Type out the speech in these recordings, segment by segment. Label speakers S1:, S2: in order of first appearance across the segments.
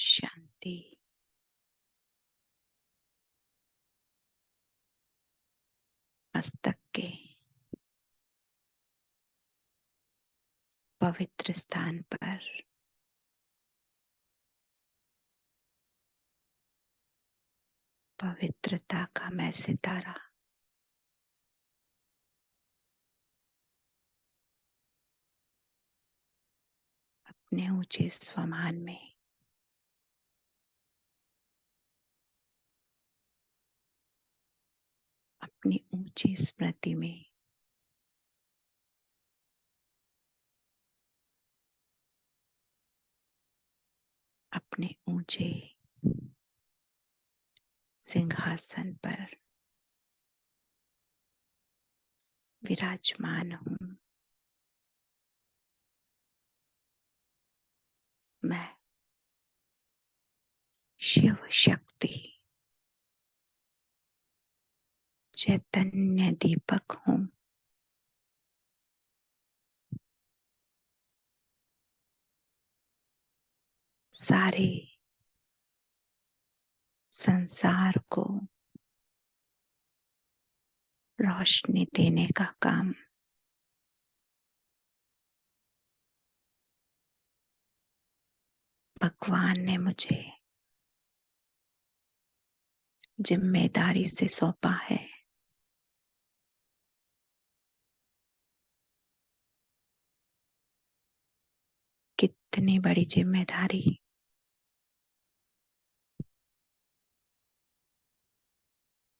S1: शांति। मस्तक के पवित्र स्थान पर पवित्रता का मैं सितारा अपने ऊंचे स्वमान में अपनी ऊंची स्मृति में अपने ऊंचे सिंहासन पर विराजमान हूँ। मैं शिव शक्ति चैतन्य दीपक हूँ। सारे संसार को रोशनी देने का काम भगवान ने मुझे जिम्मेदारी से सौंपा है। कितनी बड़ी जिम्मेदारी।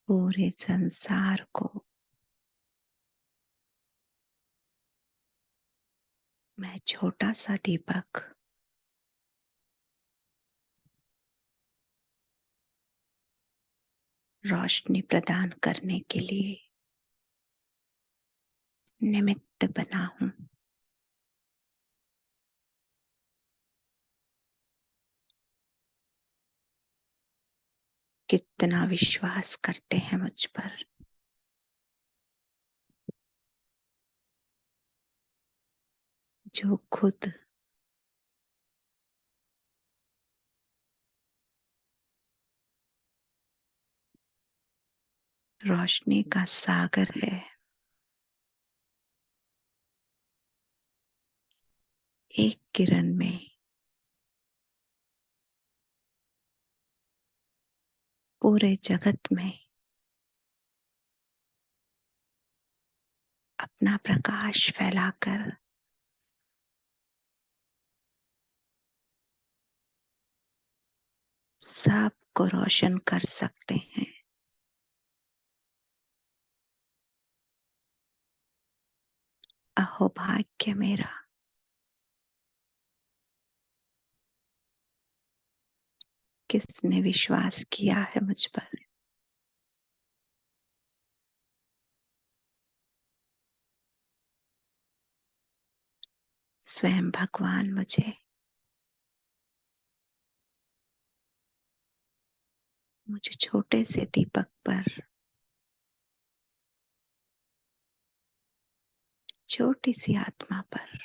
S1: पूरे संसार को मैं छोटा सा दीपक रोशनी प्रदान करने के लिए निमित्त बना हूँ। कितना विश्वास करते हैं मुझ पर। जो खुद रोशनी का सागर है। एक किरण में पूरे जगत में अपना प्रकाश फैलाकर सबको रोशन कर सकते हैं। अहोभाग्य मेरा। किसने विश्वास किया है मुझ पर। स्वयं भगवान मुझे छोटे से दीपक पर, छोटी सी आत्मा पर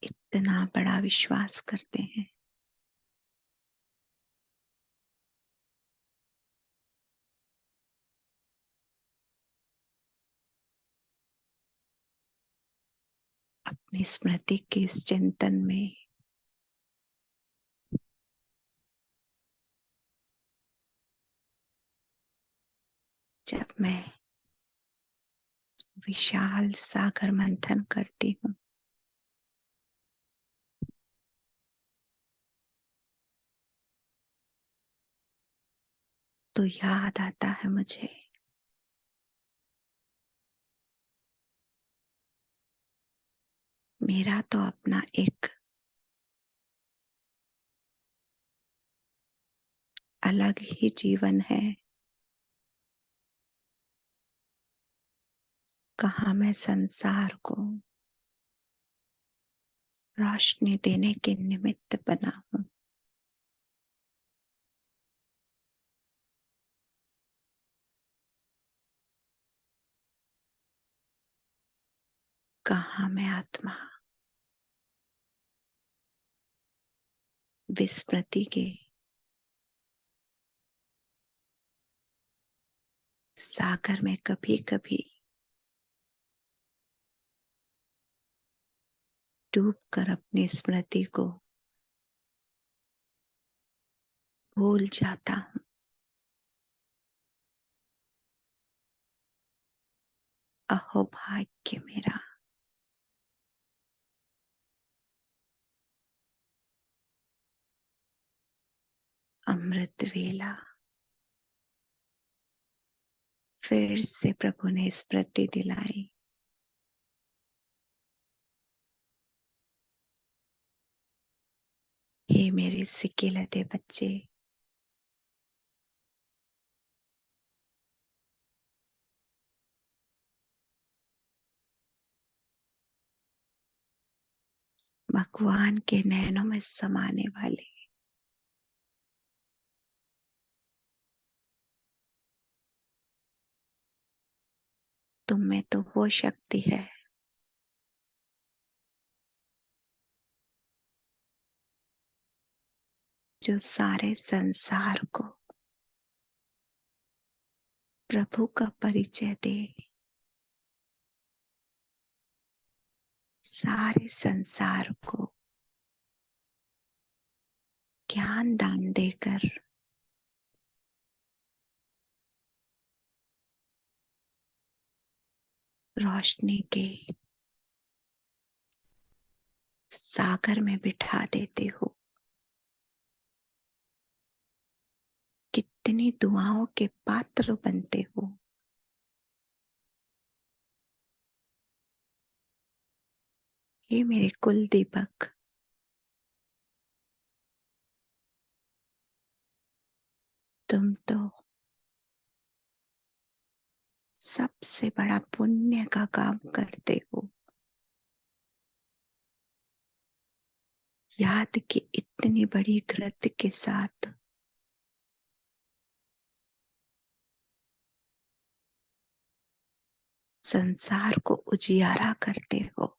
S1: इतना बड़ा विश्वास करते हैं। अपनी स्मृति के इस चिंतन में जब मैं विशाल सागर मंथन करती हूँ तो याद आता है मुझे मेरा तो अपना एक अलग ही जीवन है। कहाँ मैं संसार को रोशनी देने के निमित्त बना हूँ। कहाँ मैं आत्मा विस्मृति के सागर में कभी कभी डूब कर अपनी स्मृति को भूल जाता हूँ। अहो भाग्य मेरा, अमृत वेला फिर से प्रभु ने स्मृति दिलाई। हे मेरे सिकिलते बच्चे, भगवान के नैनों में समाने वाले, तुम में तो वो शक्ति है जो सारे संसार को प्रभु का परिचय दे, सारे संसार को ज्ञान दान देकर रोशनी के सागर में बिठा देते हो। कितनी दुआओं के पात्र बनते हो। हे मेरे कुल दीपक, तुम तो सबसे बड़ा पुण्य का काम करते हो। याद की इतनी बड़ी कृत्य के साथ संसार को उजियारा करते हो।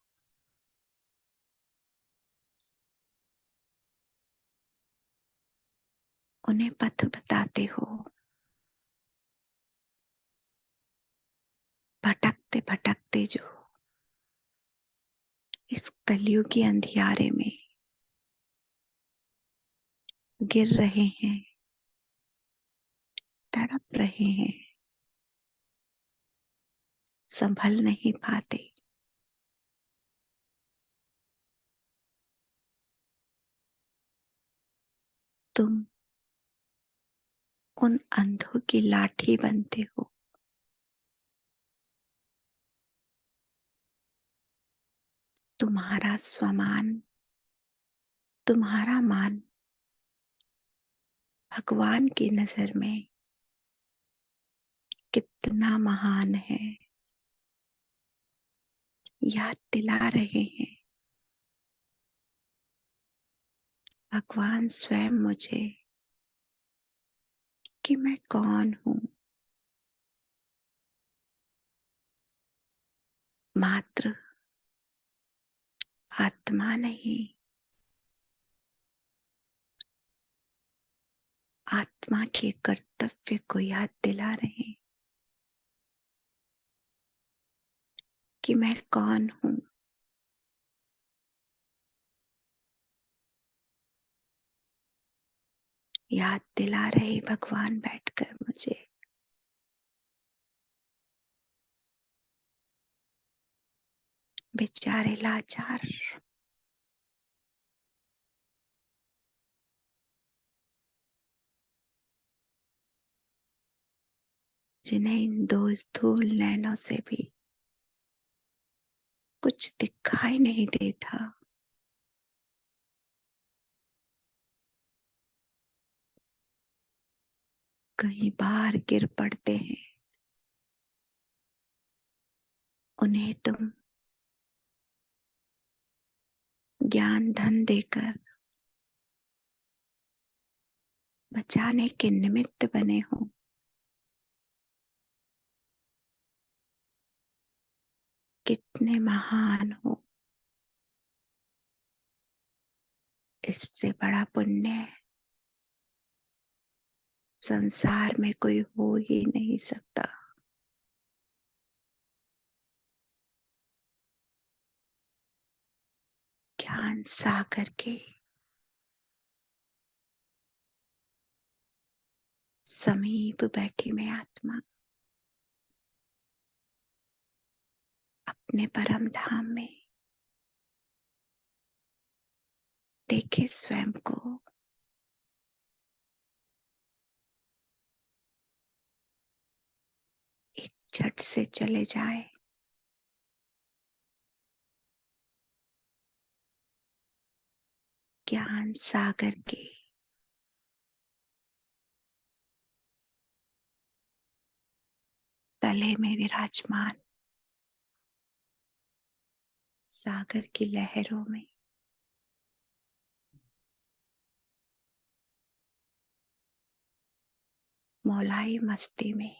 S1: उन्हें पथ बताते हो। भटकते भटकते जो इस कलयुगी अंधियारे में गिर रहे हैं, तड़प रहे हैं, संभल नहीं पाते। तुम उन अंधों की लाठी बनते हो। तुम्हारा स्वमान, तुम्हारा मान भगवान की नजर में कितना महान है, याद दिला रहे हैं। भगवान स्वयं मुझे कि मैं कौन हूँ। मात्र आत्मा नहीं, आत्मा के कर्तव्य को याद दिला रहे हैं कि मैं कौन हूँ। याद दिला रहे भगवान बैठकर मुझे। बेचारे लाचार, जिन्हें इन दो स्थूल नैनों से भी कुछ दिखाई नहीं देता, कहीं बाहर गिर पड़ते हैं। उन्हें तुम ज्ञान धन देकर बचाने के निमित्त बने हो। कितने महान हो। इससे बड़ा पुण्य संसार में कोई हो ही नहीं सकता। ज्ञान सागर के समीप बैठी मैं आत्मा अपने परम धाम में देखे स्वयं को, एक झट से चले जाए। ज्ञान सागर के तले में विराजमान सागर की लहरों में मौलाई मस्ती में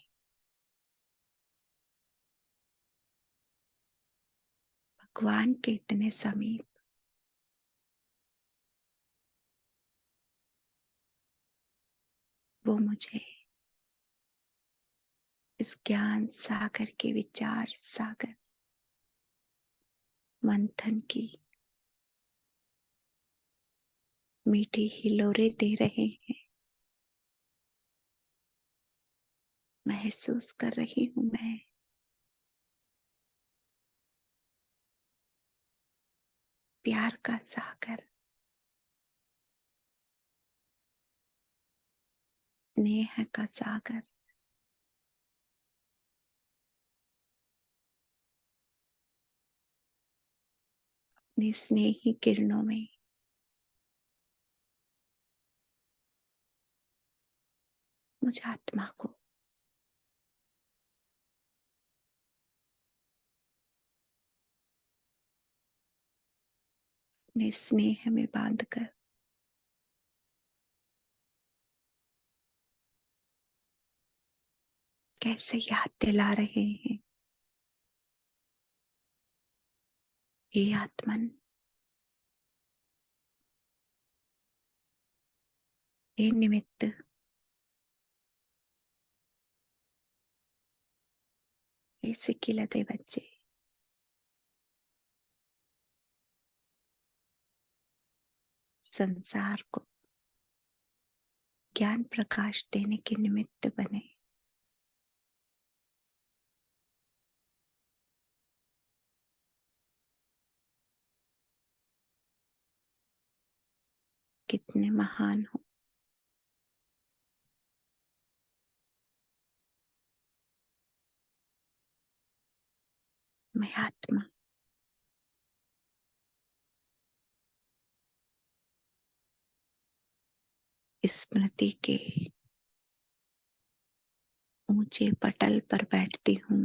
S1: भगवान के इतने समीप वो मुझे इस ज्ञान सागर के विचार सागर मंथन की मीठी हिलोरे दे रहे हैं। महसूस कर रही हूं मैं प्यार का सागर, स्नेह का सागर, अपनी स्नेही किरणों में मुझ आत्मा को अपने स्नेह में बांधकर कैसे याद दिला रहे हैं। हे आत्मन, हे निमित्त, हे सिकिलते बच्चे, संसार को ज्ञान प्रकाश देने के निमित्त बने। कितने महान हो। मैं आत्मा स्मृति के ऊंचे पटल पर बैठती हूँ।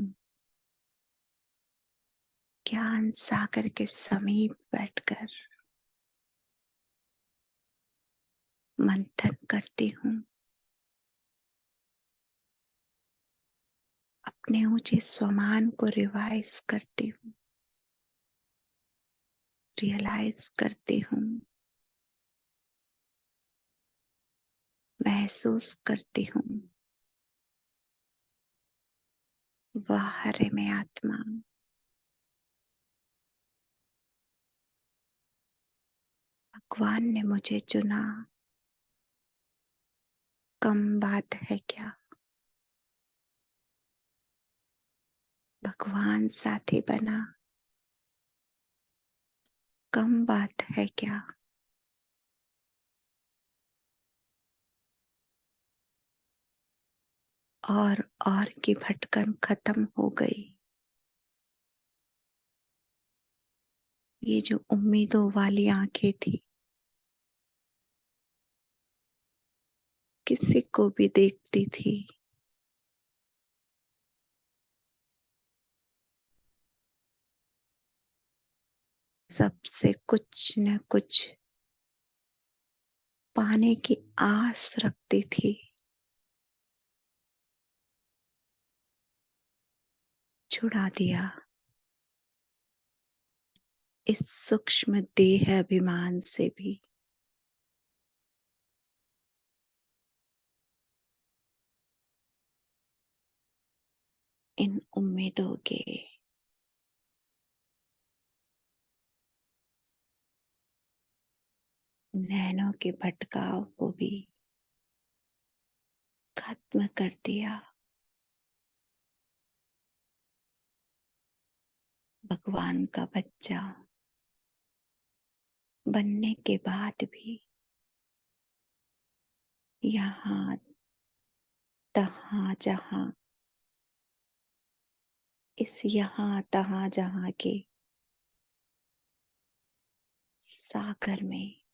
S1: ज्ञान सागर के समीप बैठकर मंथन करती हूँ। अपने ऊंचे स्वमान को रिवाइज करती हूँ, रियलाइज करती हूँ, महसूस करती हूँ। वाह रे मैं आत्मा, भगवान ने मुझे चुना, कम बात है क्या। भगवान साथी बना, कम बात है क्या। और की भटकन खत्म हो गई। ये जो उम्मीदों वाली आंखें थी, किसी को भी देखती थी, सबसे कुछ न कुछ पाने की आस रखती थी। छुड़ा दिया इस सूक्ष्म देह अभिमान से भी। इन उम्मीदों के नैनों के भटकाव को भी खत्म कर दिया। भगवान का बच्चा बनने के बाद भी यहाँ तहाँ जहाँ, इस यहाँ तहाँ जहाँ के सागर में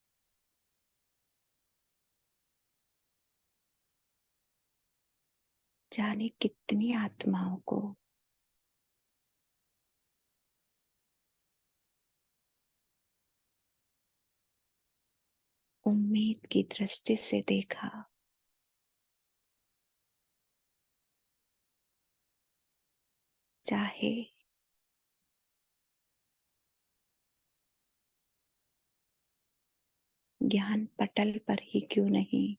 S1: जाने कितनी आत्माओं को उम्मीद की दृष्टि से देखा। चाहे ज्ञान पटल पर ही क्यों नहीं,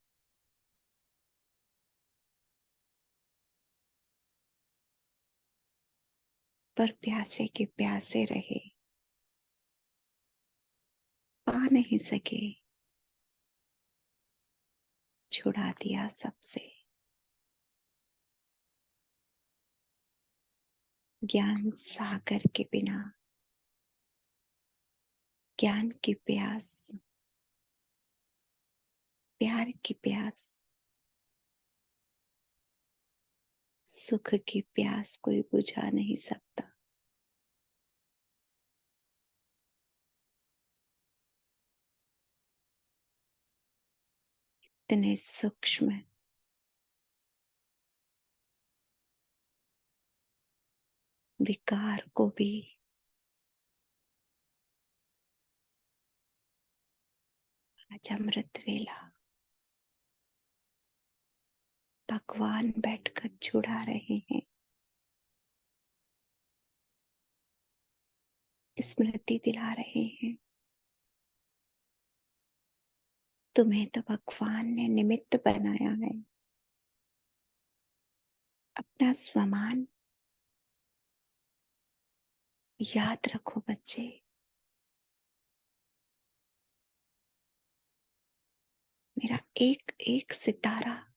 S1: पर प्यासे के प्यासे रहे, पा नहीं सके, छुड़ा दिया सबसे। ज्ञान सागर के बिना, ज्ञान की प्यास, प्यार की प्यास, सुख की प्यास कोई बुझा नहीं सकता। इतने सूक्ष्म विकार को भी आज अमृत वेला भगवान बैठकर छुड़ा रहे हैं, स्मृति दिला रहे हैं। तुम्हें तो भगवान ने निमित्त बनाया है। अपना स्वमान याद रखो बच्चे। मेरा एक एक सितारा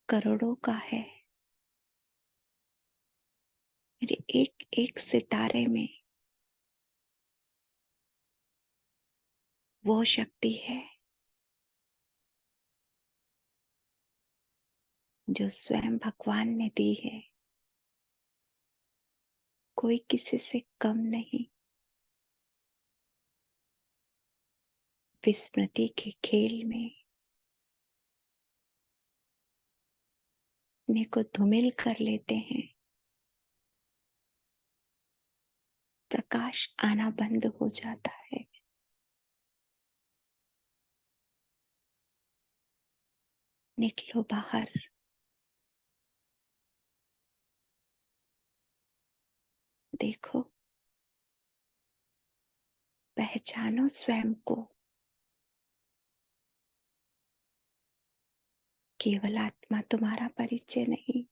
S1: करोड़ों का है। मेरे एक एक सितारे में वो शक्ति है जो स्वयं भगवान ने दी है। कोई किसी से कम नहीं। विस्मृति के खेल में अपने को धूमिल कर लेते हैं। प्रकाश आना बंद हो जाता है। निकलो बाहर। देखो, पहचानो स्वयं को। केवल आत्मा तुम्हारा परिचय नहीं,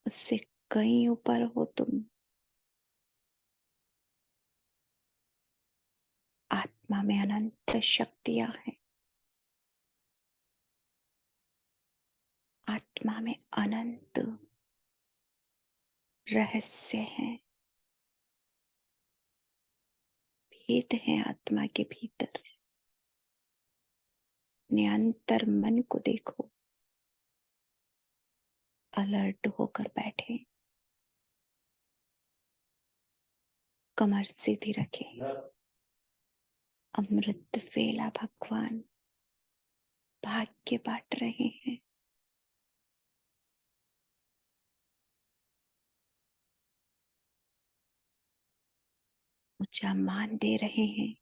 S1: उससे कहीं ऊपर हो तुम। आत्मा में अनंत शक्तियां हैं। आत्मा में अनंत रहस्य हैं। भेद है आत्मा के भीतर। अपने अंतर मन को देखो। अलर्ट होकर बैठे। कमर सीधी रखें। अमृत वेला भगवान भाग्य बांट रहे हैं। ऊंचा मान दे रहे हैं।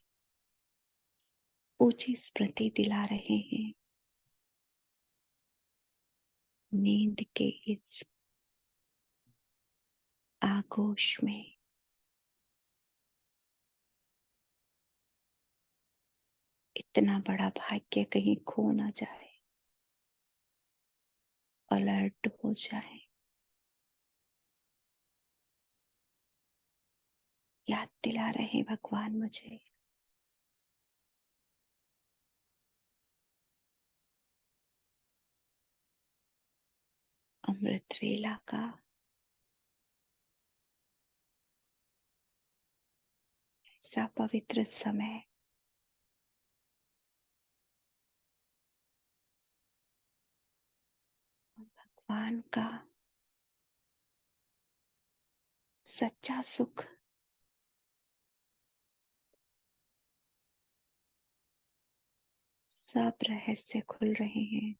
S1: ऊंची स्मृति दिला रहे हैं। नींद के इस आगोश में इतना बड़ा भाग्य कहीं खो ना जाए। अलर्ट हो जाए। याद दिला रहे भगवान मुझे अमृत वेला का ऐसा पवित्र समय, भगवान का सच्चा सुख सब रहस्य खुल रहे हैं।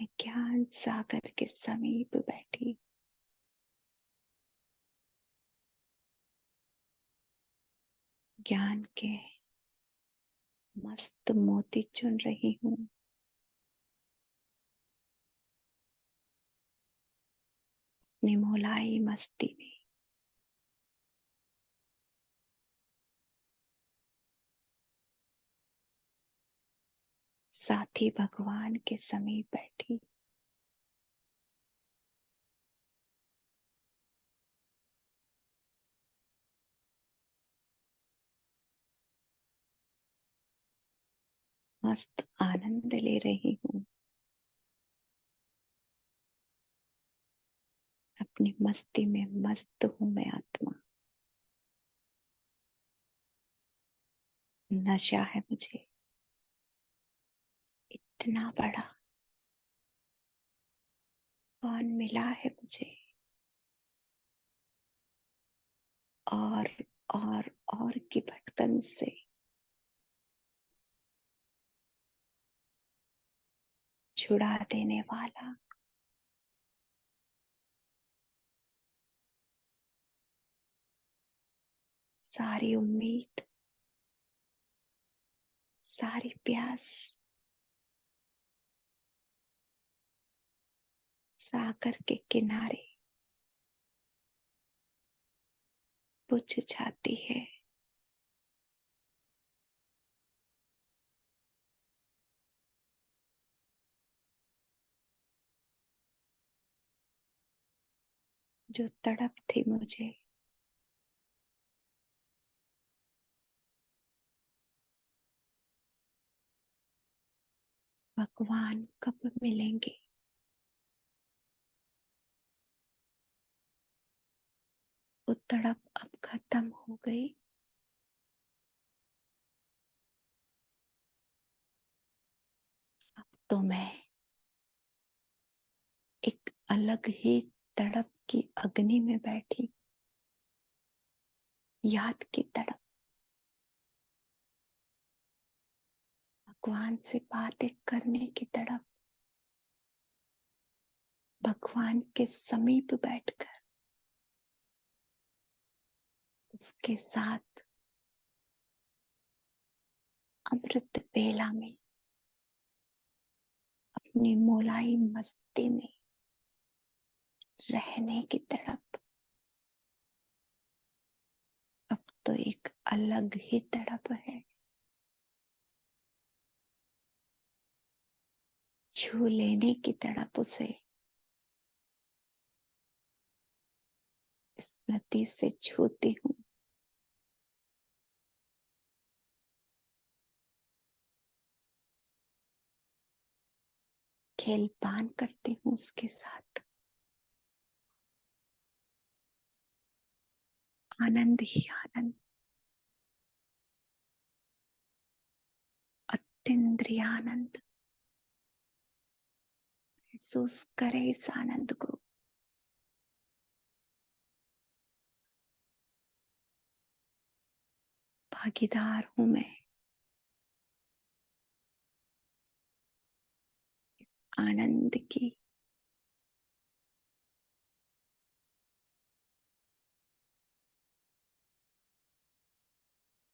S1: मैं ज्ञान सागर के समीप बैठी ज्ञान के मस्त मोती चुन रही हूँ। निमोलाई मस्ती में साथी भगवान के समीप बैठी मस्त आनंद ले रही हूँ। अपनी मस्ती में मस्त हूँ मैं आत्मा। नशा है मुझे इतना बड़ा, कौन मिला है मुझे और और की भटकन से छुड़ा देने वाला। सारी उम्मीद, सारी प्यास सागर के किनारे बुझ जाती है। जो तड़प थी मुझे भगवान कब मिलेंगे, वो तड़प अब खत्म हो गई। अब तो मैं एक अलग ही तड़प की अग्नि में बैठी, याद की तड़प, भगवान से बातें करने की तड़प, भगवान के समीप बैठकर उसके साथ अमृत वेला में अपनी मोलाई मस्ती में रहने की तड़प। अब तो एक अलग ही तड़प है। छू लेने की तड़प, उसे स्मृति से छूती हूँ। खेल पान करती हूँ उसके साथ। आनंद ही आनंद, अतीन्द्रिय आनंद। महसूस करे इस आनंद को। भागीदार हूं मैं आनंद की।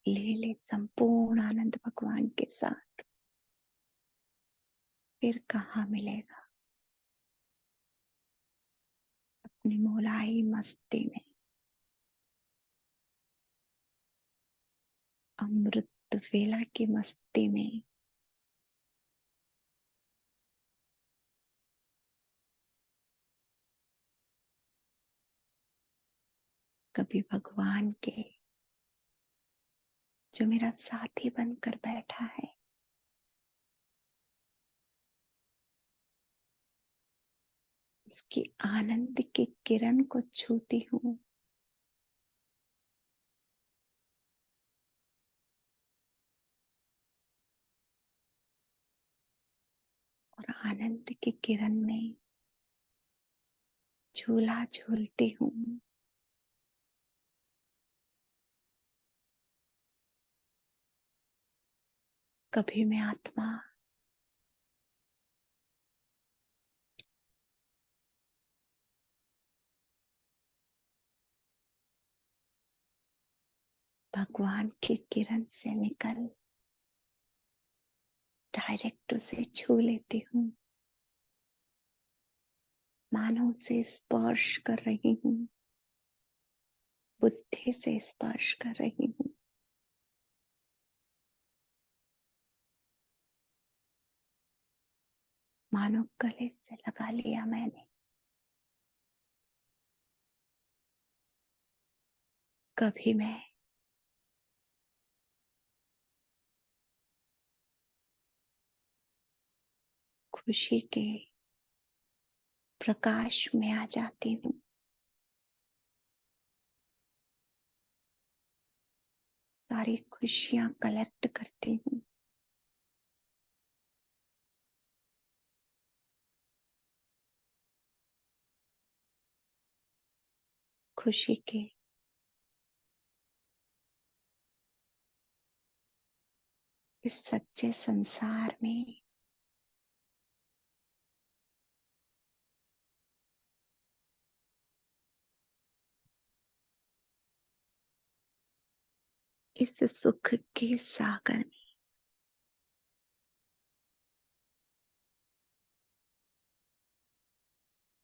S1: ले ले संपूर्ण आनंद भगवान के साथ। फिर कहाँ मिलेगा। अपनी मोलाई मस्ती में, अमृत वेला की मस्ती में कभी भगवान के, जो मेरा साथी बनकर बैठा है, उसकी आनंद की किरण को छूती हूँ। और आनंद की किरण में झूला झूलती हूँ। कभी मैं आत्मा भगवान की किरण से निकल डायरेक्ट उसे छू लेती हूँ, मानो उसे स्पर्श कर रही हूँ, बुद्धि से स्पर्श कर रही हूँ। मानो गले से लगा लिया मैंने। कभी मैं खुशी के प्रकाश में आ जाती हूँ। सारी खुशियां कलेक्ट करती हूँ। खुशी के इस सच्चे संसार में इस सुख के सागर में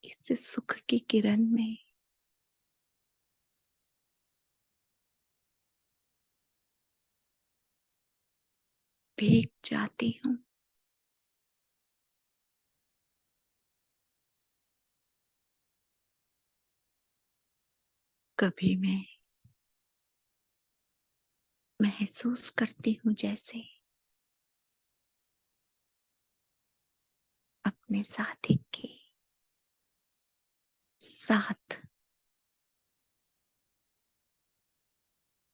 S1: इस सुख की किरण में भीग जाती हूँ। कभी मैं महसूस करती हूँ जैसे अपने साथी के साथ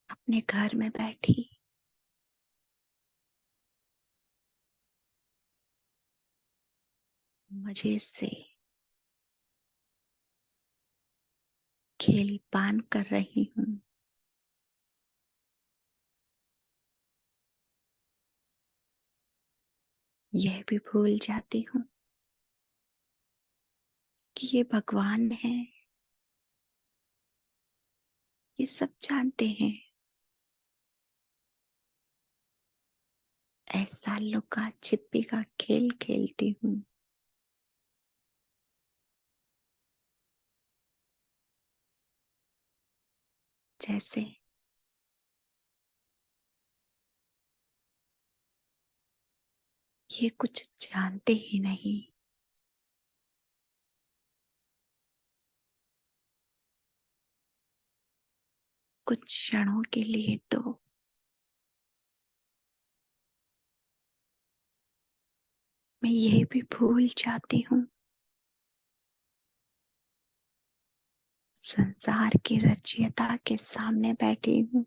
S1: अपने घर में बैठी मजे से खेल पान कर रही हूँ। यह भी भूल जाती हूँ कि ये भगवान है, ये सब जानते हैं। ऐसा लुका छिपी का खेल खेलती हूँ जैसे ये कुछ जानते ही नहीं। कुछ क्षणों के लिए तो मैं यह भी भूल जाती हूँ संसार की रचयिता के सामने बैठी हूँ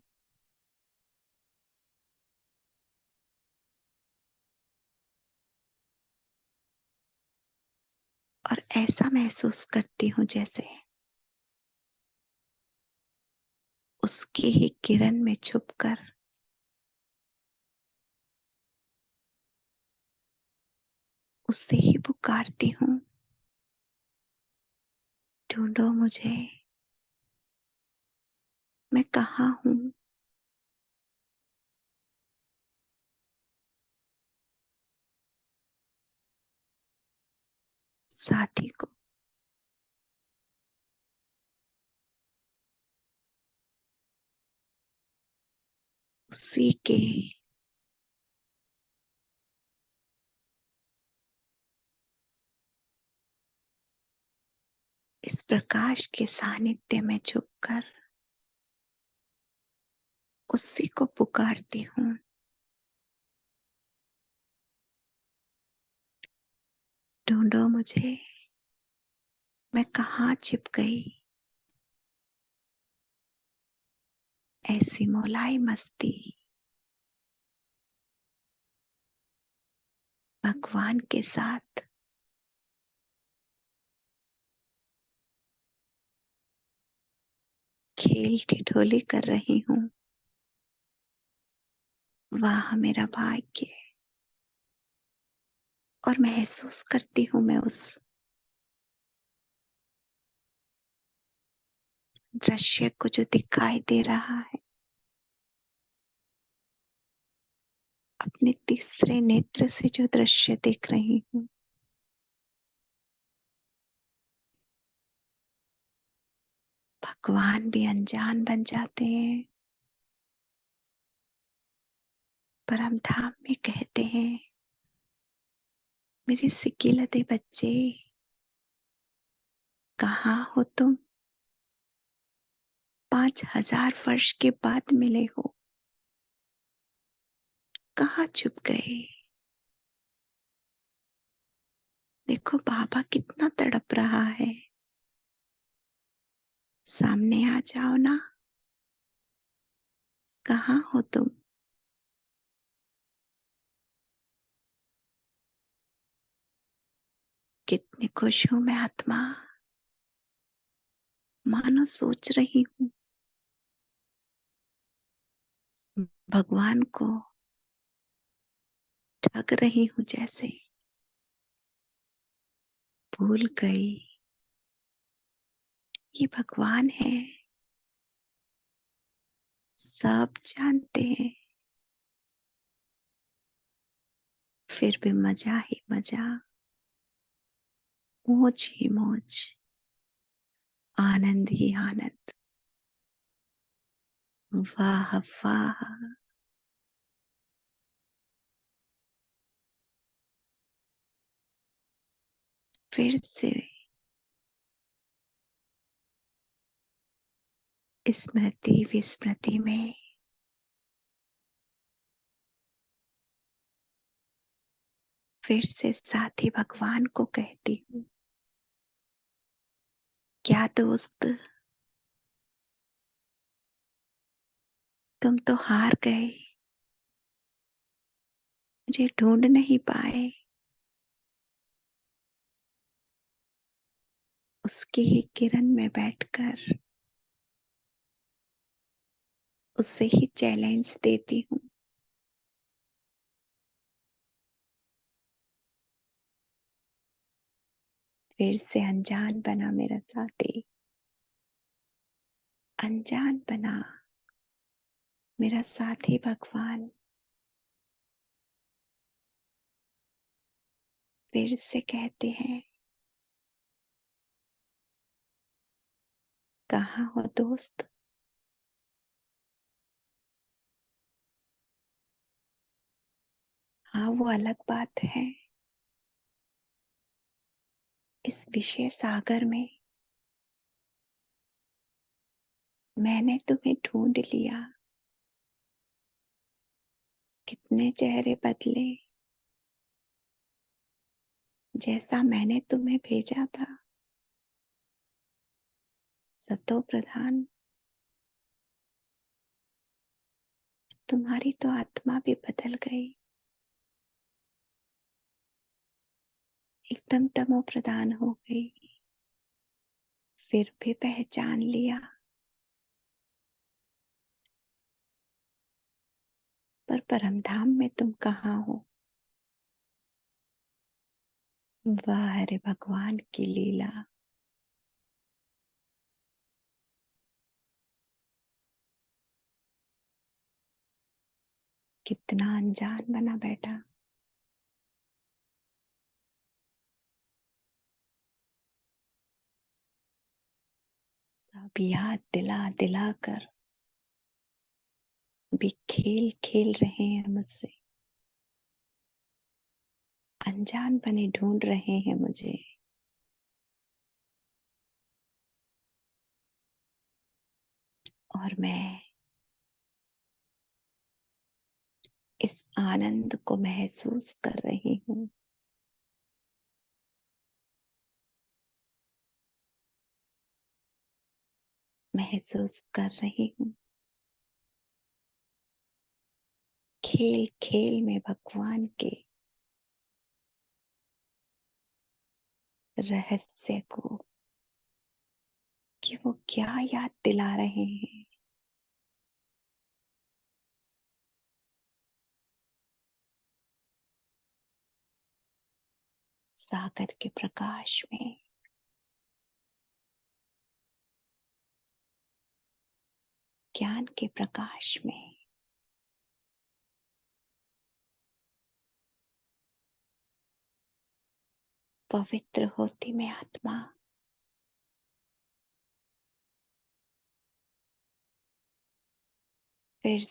S1: और ऐसा महसूस करती हूँ जैसे उसकी ही किरण में छुपकर उससे ही पुकारती हूँ, ढूंढो मुझे, मैं कहाँ हूँ। साथी को उसी के इस प्रकाश के सानिध्य में छुपकर उसी को पुकारती हूँ। ढूंढो मुझे, मैं कहाँ छिप गई। ऐसी मौलाई मस्ती भगवान के साथ खेल ठिठोली कर रही हूँ। वाह मेरा भाग्य। और महसूस करती हूँ मैं उस दृश्य को जो दिखाई दे रहा है। अपने तीसरे नेत्र से जो दृश्य देख रही हूँ। भगवान भी अनजान बन जाते हैं। परम धाम में कहते हैं, मेरे सिकिलते बच्चे, कहाँ हो तुम। 5000 वर्ष के बाद मिले हो, कहाँ छुप गए। देखो बाबा कितना तड़प रहा है। सामने आ जाओ ना। कहाँ हो तुम। कितनी खुश हूं मैं आत्मा। मानो सोच रही हूँ भगवान को ठग रही हूँ जैसे। भूल गई ये भगवान है। सब जानते हैं, फिर भी मजा ही मजा। मौज ही मौज। आनंद ही आनंद। वाह वाह। फिर से स्मृति विस्मृति में फिर से साथी भगवान को कहती हूँ, क्या दोस्त, तुम तो हार गए। मुझे ढूंढ नहीं पाए। उसकी ही किरण में बैठकर उसे ही चैलेंज देती हूँ। फिर से अनजान बना मेरा साथी। अनजान बना मेरा साथी भगवान। फिर से कहते हैं, कहाँ हो दोस्त। हाँ वो अलग बात है। इस विषय सागर में मैंने तुम्हें ढूंढ लिया। कितने चेहरे बदले, जैसा मैंने तुम्हें भेजा था। सतो प्रधान, तुम्हारी तो आत्मा भी बदल गई। एकदम तमो प्रधान हो गई। फिर भी पहचान लिया। पर परमधाम में तुम कहाँ हो। वाह रे भगवान की लीला। कितना अनजान बना बैठा। सब याद दिला दिला कर भी खेल खेल रहे हैं मुझसे। अनजान बने ढूंढ रहे हैं मुझे। और मैं इस आनंद को महसूस कर रही हूँ। महसूस कर रही हूँ। खेल खेल में भगवान के रहस्य को, कि वो क्या याद दिला रहे हैं। सागर के प्रकाश में, ज्ञान के प्रकाश में, पवित्र होती मैं आत्मा फिर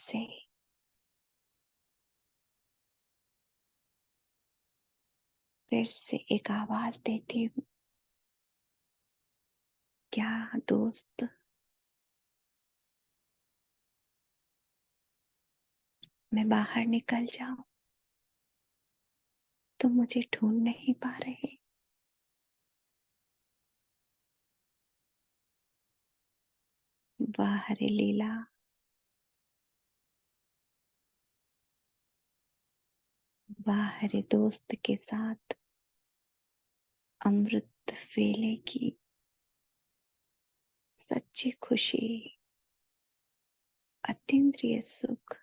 S1: से एक आवाज देती हूँ, क्या दोस्त, मैं बाहर निकल जाऊं तो मुझे ढूंढ नहीं पा रहे। वाह रे लीला, वाह रे दोस्त के साथ अमृत वेले की सच्ची खुशी, अतीन्द्रिय सुख।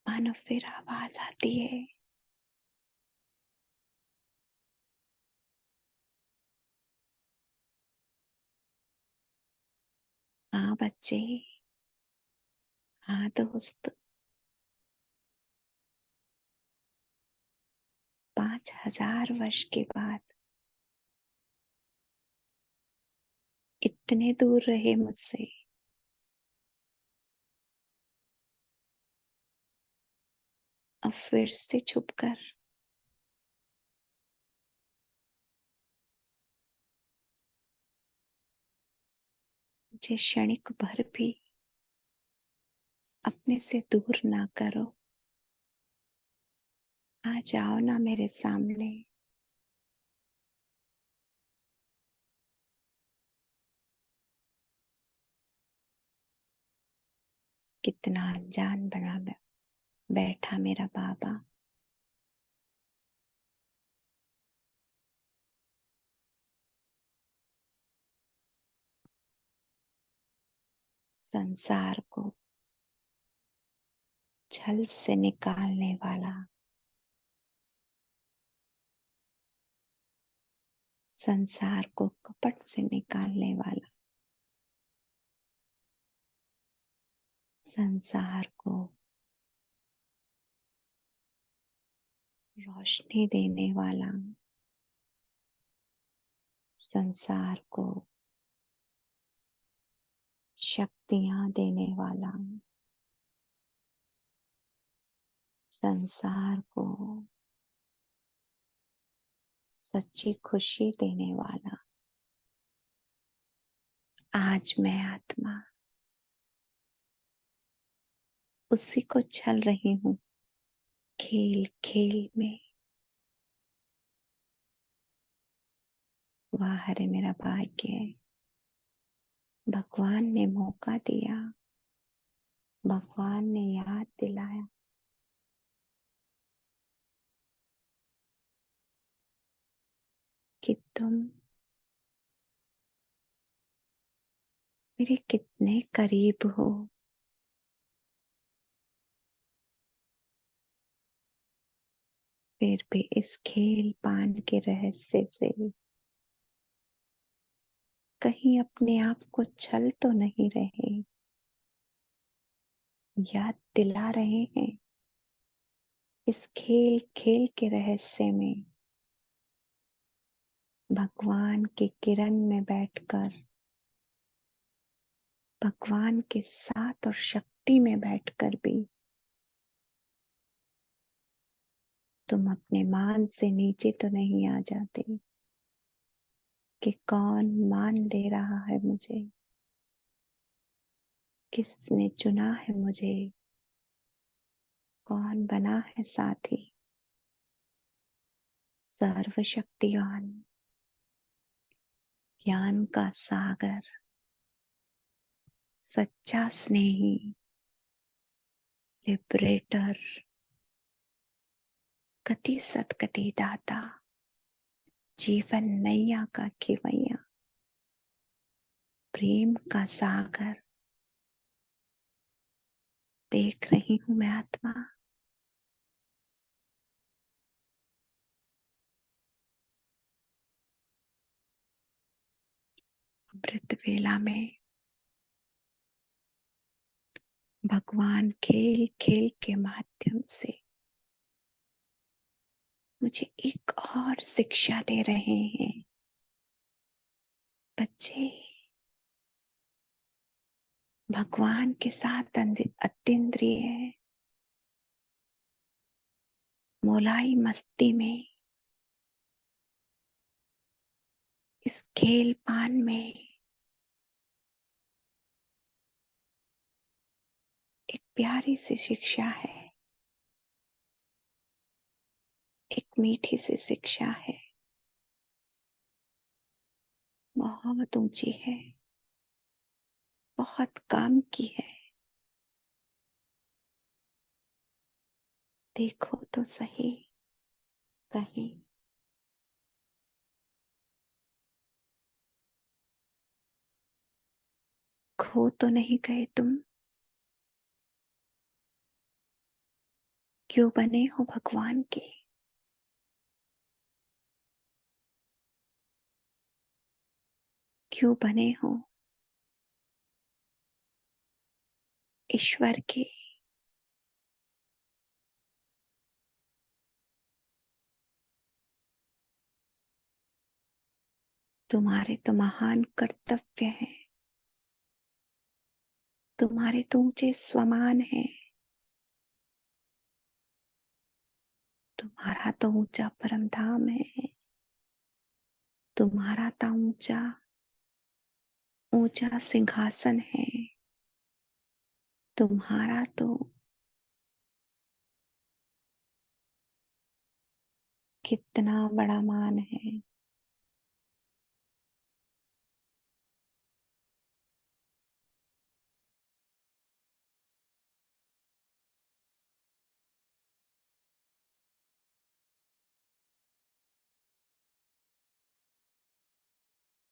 S1: मानो फिर आवाज आती है, हाँ बच्चे, हाँ दोस्त, 5000 वर्ष के बाद इतने दूर रहे मुझसे, अब फिर से छुपकर मुझे क्षणिक भर भी अपने से दूर ना करो। आ जाओ ना मेरे सामने। कितना अनजान बना बैठा मेरा बाबा। संसार को छल से निकालने वाला, संसार को कपट से निकालने वाला, संसार को रोशनी देने वाला, संसार को शक्तियां देने वाला, संसार को सच्ची खुशी देने वाला, आज मैं आत्मा उसी को छल रही हूँ। खेल खेल में, वाह रे मेरा भाग्य, भगवान ने मौका दिया, भगवान ने याद दिलाया कि तुम मेरे कितने करीब हो। फिर भी इस खेल पान के रहस्य से कहीं अपने आप को छल तो नहीं रहे, याद दिला रहे हैं। इस खेल खेल के रहस्य में भगवान के किरण में बैठकर, भगवान के साथ और शक्ति में बैठकर भी तुम अपने मान से नीचे तो नहीं आ जाते कि कौन मान दे रहा है मुझे, किसने चुना है मुझे, कौन बना है साथी। सर्वशक्तिवान, ज्ञान का सागर, सच्चा स्नेही, लिबरेटर, गति सदगति दाता, जीवन नैया का खिवैया, प्रेम का सागर। देख रही हूं मैं आत्मा, अमृत वेला में भगवान खेल खेल के माध्यम से मुझे एक और शिक्षा दे रहे हैं। बच्चे, भगवान के साथ अतीन्द्रिय मोलाई मस्ती में, इस खेल पान में एक प्यारी सी शिक्षा है, एक मीठी सी शिक्षा है, बहुत ऊंची है, बहुत काम की है। देखो तो सही, कहीं खो तो नहीं गए तुम। क्यों बने हो भगवान के, क्यों बने हो ईश्वर के। तुम्हारे तो महान कर्तव्य हैं, तुम्हारे तो ऊंचे स्वमान है, तुम्हारा तो ऊंचा परम धाम है, तुम्हारा तो ऊंचा ऊंचा सिंहासन है, तुम्हारा तो कितना बड़ा मान है।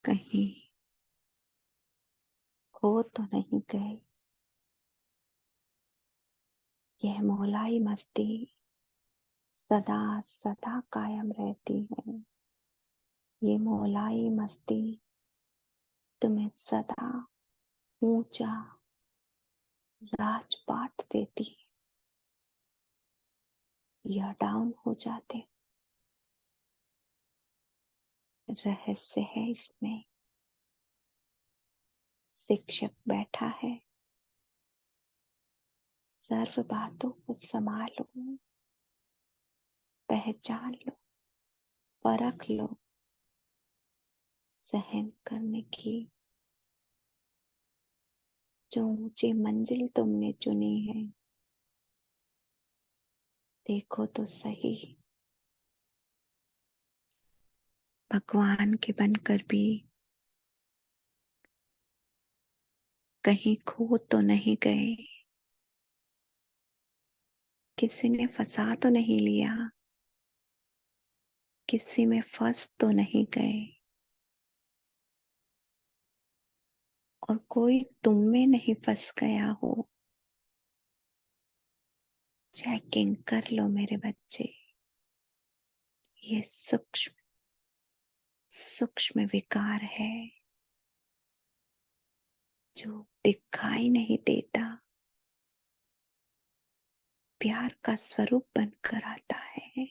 S1: कहीं खो तो नहीं गए, यह मोलाई मस्ती सदा सदा कायम रहती है। ये मोलाई मस्ती तुम्हें सदा ऊंचा राजपाट देती है, या डाउन हो जाते। रहस्य है इसमें, शिक्षक बैठा है। सर्व बातों को संभालो, पहचान लो, परख लो। सहन करने की जो ऊंची मंजिल तुमने चुनी है, देखो तो सही। भगवान के बनकर भी कहीं खो तो नहीं गए, किसी ने फंसा तो नहीं लिया, किसी में फंस तो नहीं गए, और कोई तुम में नहीं फंस गया हो। चेकिंग कर लो मेरे बच्चे, ये सूक्ष्म सूक्ष्म विकार है जो दिखाई नहीं देता, प्यार का स्वरूप बनकर आता है।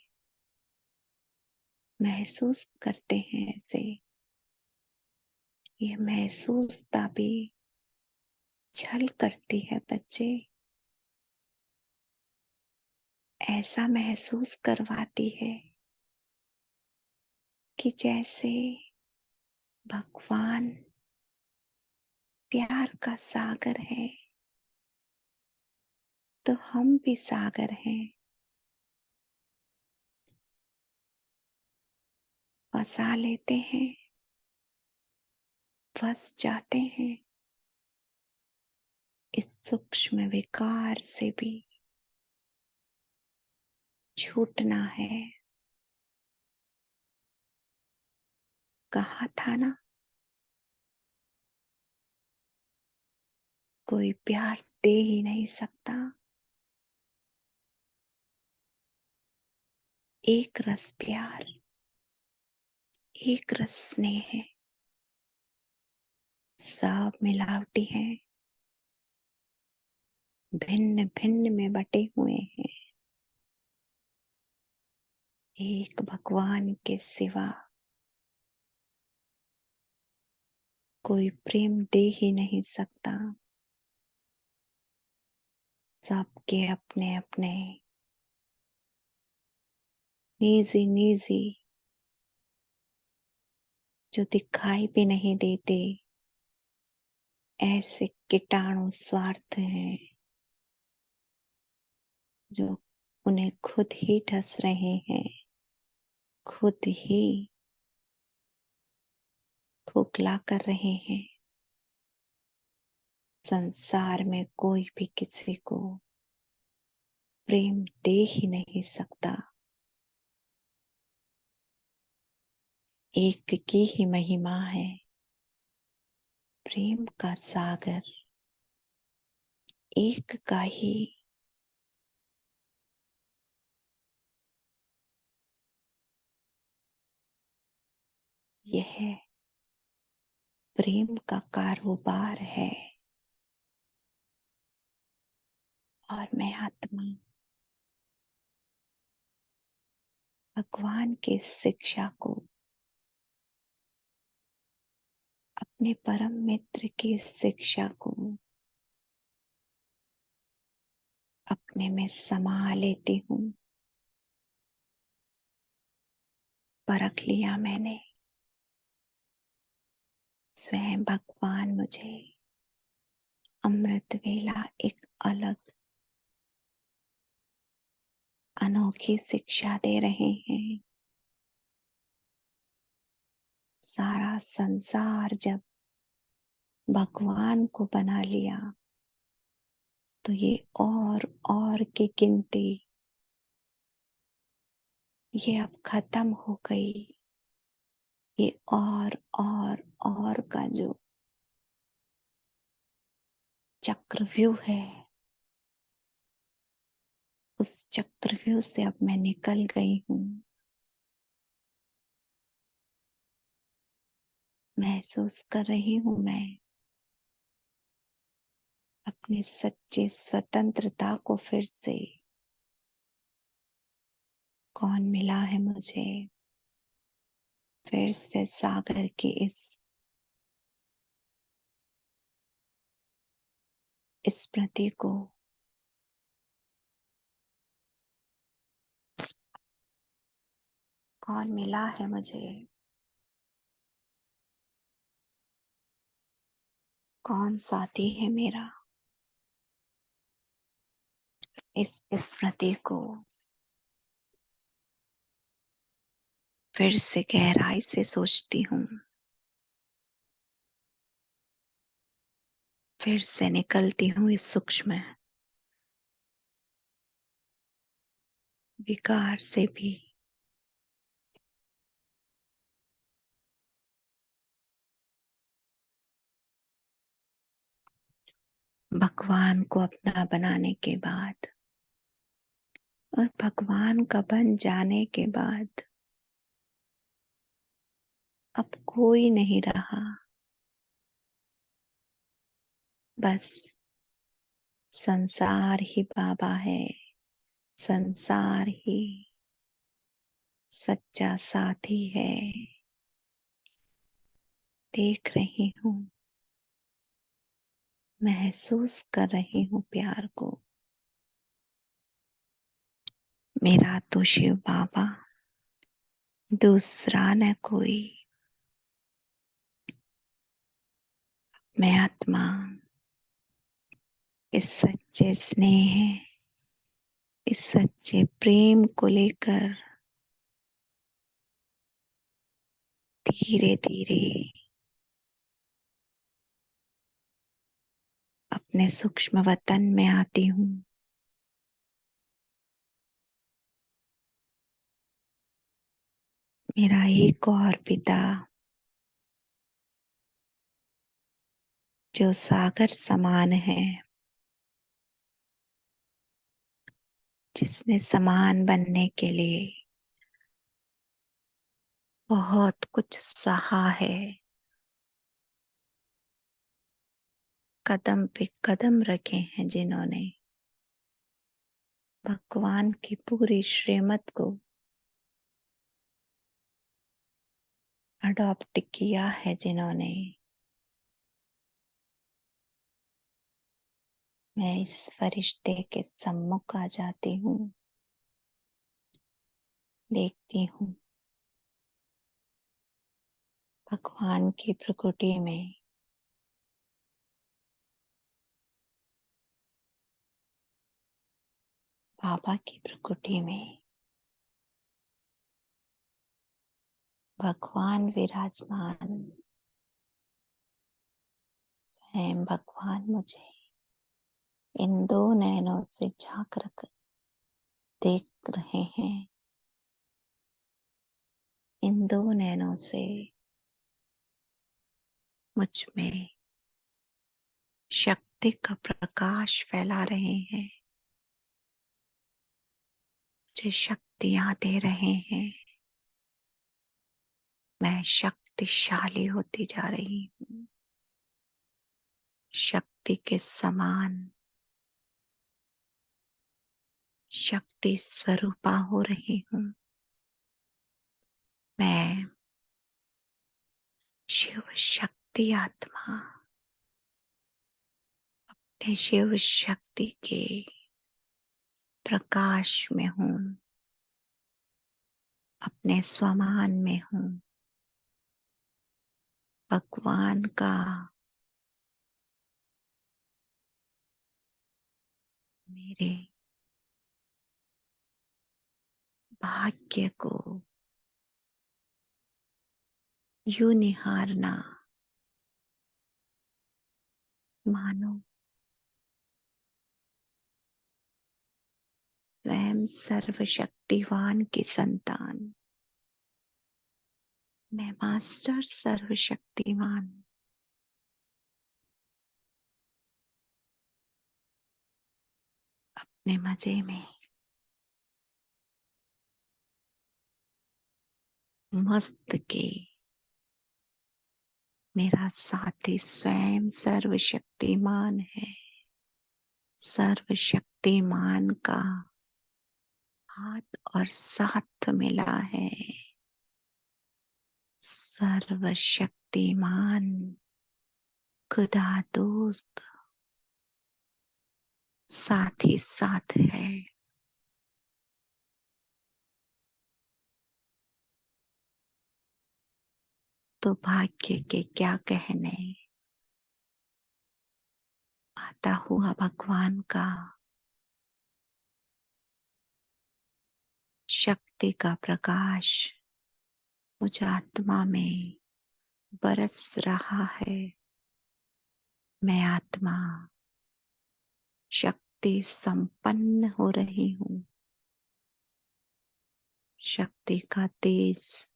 S1: महसूस करते हैं ऐसे, ये महसूसता भी छल करती है बच्चे। ऐसा महसूस करवाती है कि जैसे भगवान प्यार का सागर है, तो हम भी सागर हैं, फंसा लेते हैं, फंस जाते हैं। इस सूक्ष्म विकार से भी छूटना है। कहा था ना, कोई प्यार दे ही नहीं सकता। एक रस प्यार, एक रस स्नेह है। सब मिलावटी हैं, भिन्न भिन्न में बटे हुए हैं। एक भगवान के सिवा कोई प्रेम दे ही नहीं सकता। सबके अपने अपने निजी निजी, जो दिखाई भी नहीं देते, ऐसे कीटाणु स्वार्थ हैं जो उन्हें खुद ही ढस रहे हैं, खुद ही खोखला कर रहे हैं। संसार में कोई भी किसी को प्रेम दे ही नहीं सकता। एक की ही महिमा है, प्रेम का सागर एक का ही। यह प्रेम का कारोबार है। और मैं आत्मा भगवान की शिक्षा को, अपने परम मित्र की शिक्षा को अपने में समा लेती हूँ। परख लिया मैंने, स्वयं भगवान मुझे अमृत वेला एक अलग अनोखी शिक्षा दे रहे हैं। सारा संसार जब भगवान को बना लिया तो ये और की गिनती ये अब खत्म हो गई। ये और का जो चक्रव्यूह है, उस चक्रव्यूह से अब मैं निकल गई हूँ। महसूस कर रही हूँ मैं अपनी सच्ची स्वतंत्रता को फिर से। कौन मिला है मुझे फिर से सागर की इस स्मृति को। कौन मिला है मुझे, कौन साथी है मेरा इस स्मृति को फिर से गहराई से सोचती हूँ। फिर से निकलती हूँ इस सूक्ष्म विकार से भी। भगवान को अपना बनाने के बाद और भगवान का बन जाने के बाद अब कोई नहीं रहा। बस संसार ही बाबा है, संसार ही सच्चा साथी है। देख रही हूँ, महसूस कर रही हूँ प्यार को। मेरा तो शिव बाबा, दूसरा न कोई। मैं आत्मा इस सच्चे स्नेह इस सच्चे प्रेम को लेकर धीरे धीरे अपने सूक्ष्म वतन में आती हूँ। मेरा एक और पिता जो सागर समान है, जिसने समान बनने के लिए बहुत कुछ सहा है, कदम पे कदम रखे हैं, जिन्होंने भगवान की पूरी श्रीमत को अडॉप्ट किया है, जिन्होंने, मैं इस फरिश्ते के सम्मुख आ जाती हूँ, देखती हूँ भगवान की प्रकृति में बाबा की प्रकृति में भगवान विराजमान, स्वयं भगवान मुझे इन दो नयनों से झांक कर देख रहे हैं। इन दो नयनों से मुझ में शक्ति का प्रकाश फैला रहे हैं, मुझे शक्तियां दे रहे हैं। मैं शक्तिशाली होती जा रही हूँ, शक्ति के समान शक्ति स्वरूपा हो रही हूँ। मैं शिव शक्ति आत्मा, अपने शिव शक्ति के प्रकाश में हूँ, अपने स्वमान में हूँ। भगवान का मेरे भाग्य को यूं निहारना मानो स्वयं सर्वशक्तिवान की संतान। मैं मास्टर सर्वशक्तिमान अपने मजे में मस्त के मेरा साथी स्वयं सर्वशक्तिमान है। सर्वशक्तिमान का हाथ और साथ मिला है। सर्वशक्तिमान खुदा दोस्त साथ ही साथ है। तो भाग्य के क्या कहने, आता हुआ भगवान का शक्ति का प्रकाश मुझ आत्मा में बरस रहा है। मैं आत्मा शक्ति संपन्न हो रही हूँ। शक्ति का तेज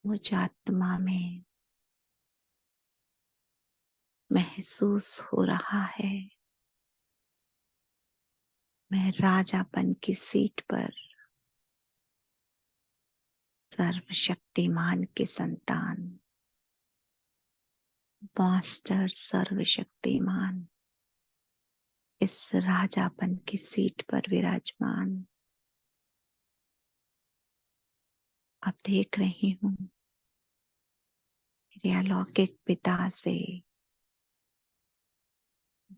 S1: मुझ आत्मा में महसूस हो रहा है। मैं राजापन की सीट पर सर्वशक्तिमान की संतान, मास्टर सर्वशक्तिमान इस राजापन की सीट पर विराजमान अब देख रही हूँ। मेरे अलौकिक पिता से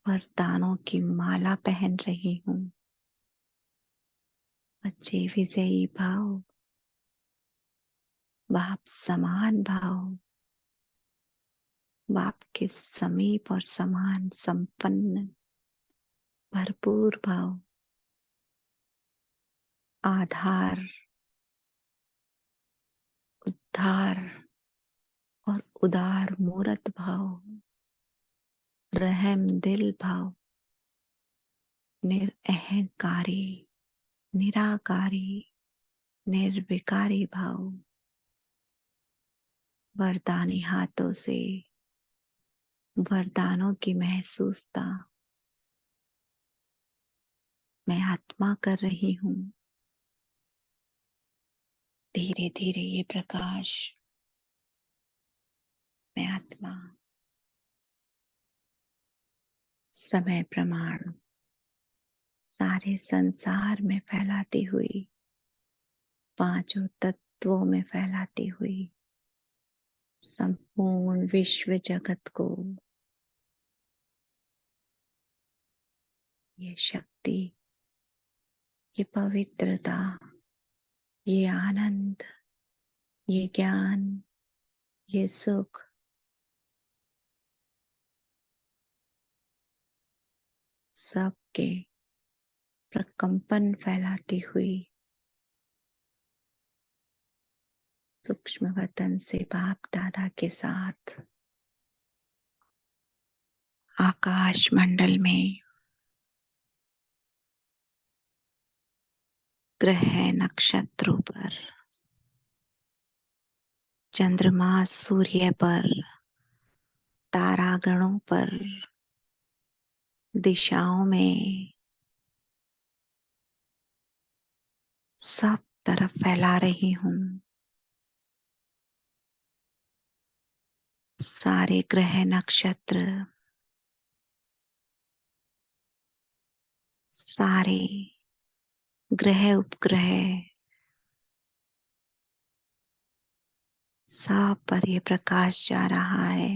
S1: वरदानों की माला पहन रही हूँ। बच्चे विजयी भाव, बाप समान भाव, बाप के समीप और समान संपन्न भरपूर भाव आधार, उद्धार और उदार मूरत भाव, रहम दिल भाव, निरअहंकारी, निराकारी, निर्विकारी भाव, वरदानी हाथों से वरदानों की महसूसता मैं आत्मा कर रही हूँ। धीरे धीरे ये प्रकाश मैं आत्मा समय प्रमाण सारे संसार में फैलाती हुई, पांचों तत्वों में फैलाती हुई, संपूर्ण विश्व जगत को ये शक्ति, ये पवित्रता, ये आनंद, ये ज्ञान, ये सुख सबके प्रकंपन फैलाती हुई सूक्ष्म वतन से बाप दादा के साथ आकाश मंडल में ग्रह नक्षत्रों पर, चंद्रमा सूर्य पर, तारागणों पर, दिशाओं में सब तरफ फैला रही हूँ। सारे ग्रह नक्षत्र, सारे ग्रह उपग्रह सब पर ये प्रकाश जा रहा है।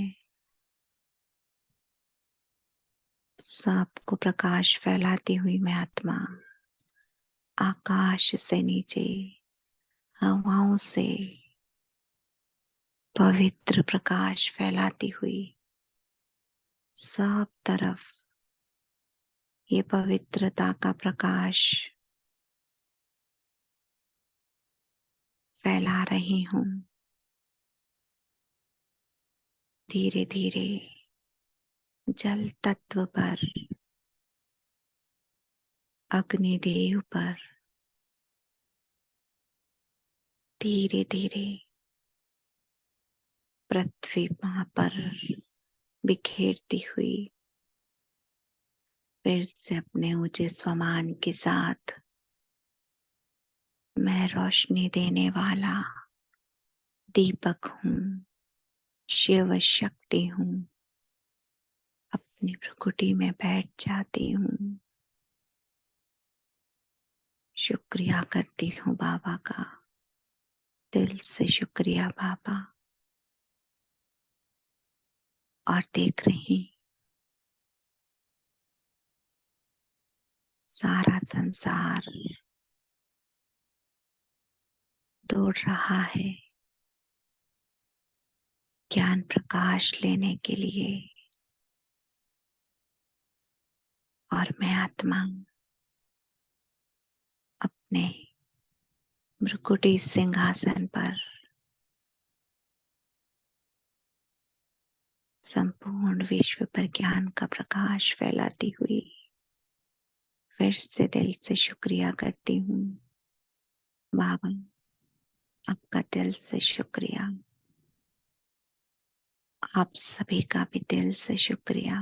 S1: सबको प्रकाश फैलाती हुई मैं आत्मा आकाश से नीचे हवाओं से पवित्र प्रकाश फैलाती हुई सब तरफ ये पवित्रता का प्रकाश फैला रही हूँ। धीरे धीरे जल तत्व पर, अग्निदेव पर, धीरे धीरे पृथ्वी मां पर बिखेरती हुई फिर से अपने ऊंचे स्वमान के साथ मैं रोशनी देने वाला दीपक हूँ, शिव शक्ति हूँ। अपनी प्रकृति में बैठ जाती हूँ। शुक्रिया करती हूँ बाबा का, दिल से शुक्रिया बाबा। और देख रही सारा संसार दौड़ रहा है ज्ञान प्रकाश लेने के लिए, और मैं आत्मा अपने भ्रुकुटी सिंहासन पर संपूर्ण विश्व पर ज्ञान का प्रकाश फैलाती हुई फिर से दिल से शुक्रिया करती हूँ बाबा। आपका दिल से शुक्रिया, आप सभी का भी दिल से शुक्रिया।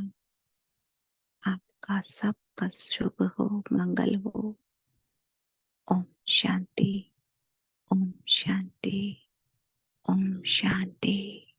S1: आपका सबका शुभ हो, मंगल हो। ओम शांति, ओम शांति, ओम शांति।